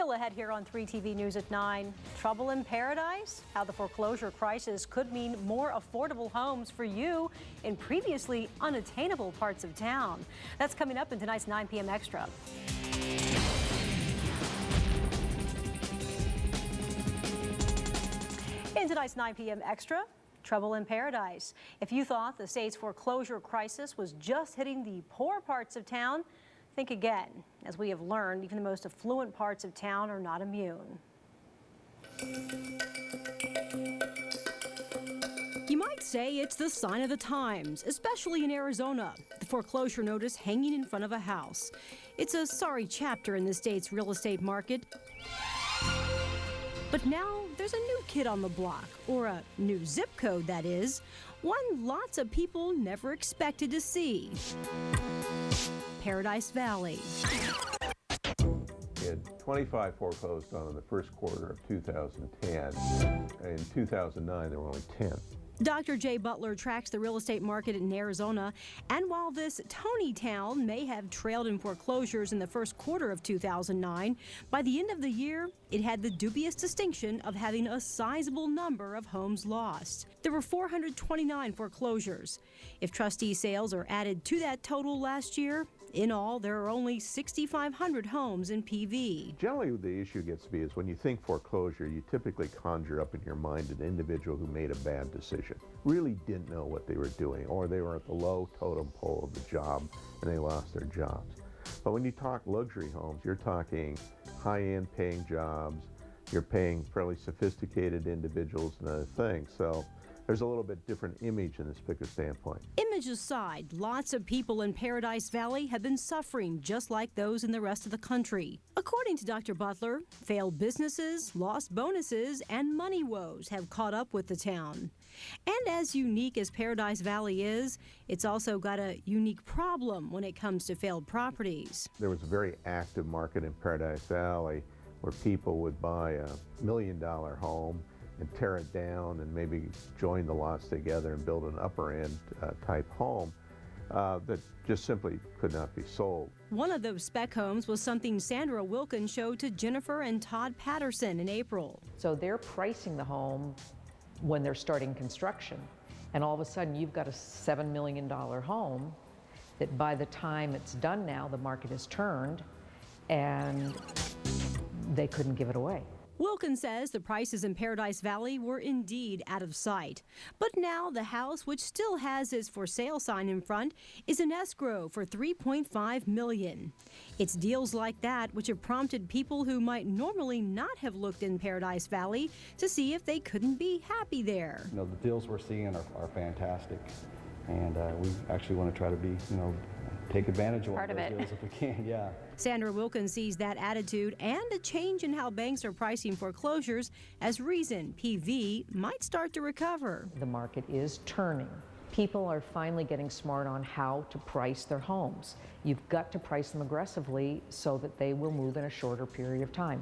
Still ahead here on 3TV News at 9. Trouble in paradise? How the foreclosure crisis could mean more affordable homes for you in previously unattainable parts of town. That's coming up in tonight's 9 p.m. Extra. In tonight's 9 p.m. Extra, trouble in paradise. If you thought the state's foreclosure crisis was just hitting the poor parts of town, think again. As we have learned, even the most affluent parts of town are not immune. You might say it's the sign of the times, especially in Arizona. The foreclosure notice hanging in front of a house. It's a sorry chapter in the state's real estate market. But now there's a new kid on the block, or a new zip code, that is. One lots of people never expected to see. Paradise Valley. We had 25 foreclosed on in the first quarter of 2010. In 2009, there were only 10. Dr. Jay Butler tracks the real estate market in Arizona, and while this Tony town may have trailed in foreclosures in the first quarter of 2009, by the end of the year, it had the dubious distinction of having a sizable number of homes lost. There were 429 foreclosures. If trustee sales are added to that total last year, in all, there are only 6,500 homes in PV. Generally, the issue gets to be is when you think foreclosure, you typically conjure up in your mind an individual who made a bad decision, really didn't know what they were doing, or they were at the low totem pole of the job and they lost their jobs. But when you talk luxury homes, you're talking high-end paying jobs, you're paying fairly sophisticated individuals and other things. So there's a little bit different image in this particular standpoint. Image aside, lots of people in Paradise Valley have been suffering just like those in the rest of the country. According to Dr. Butler, failed businesses, lost bonuses, and money woes have caught up with the town. And as unique as Paradise Valley is, it's also got a unique problem when it comes to failed properties. There was a very active market in Paradise Valley where people would buy $1 million home and tear it down and maybe join the lots together and build an upper end type home that just simply could not be sold. One of those spec homes was something Sandra Wilken showed to Jennifer and Todd Patterson in April. So they're pricing the home when they're starting construction, and all of a sudden you've got a $7 million home that by the time it's done now, the market has turned and they couldn't give it away. Wilken says the prices in Paradise Valley were indeed out of sight. But now the house, which still has its for sale sign in front, is in escrow for $3.5 million. It's deals like that which have prompted people who might normally not have looked in Paradise Valley to see if they couldn't be happy there. You know, the deals we're seeing are fantastic, and we actually want to try to be, take advantage of one of those deals if we can, yeah. Sandra Wilken sees that attitude and a change in how banks are pricing foreclosures as reason PV might start to recover. The market is turning. People are finally getting smart on how to price their homes. You've got to price them aggressively so that they will move in a shorter period of time.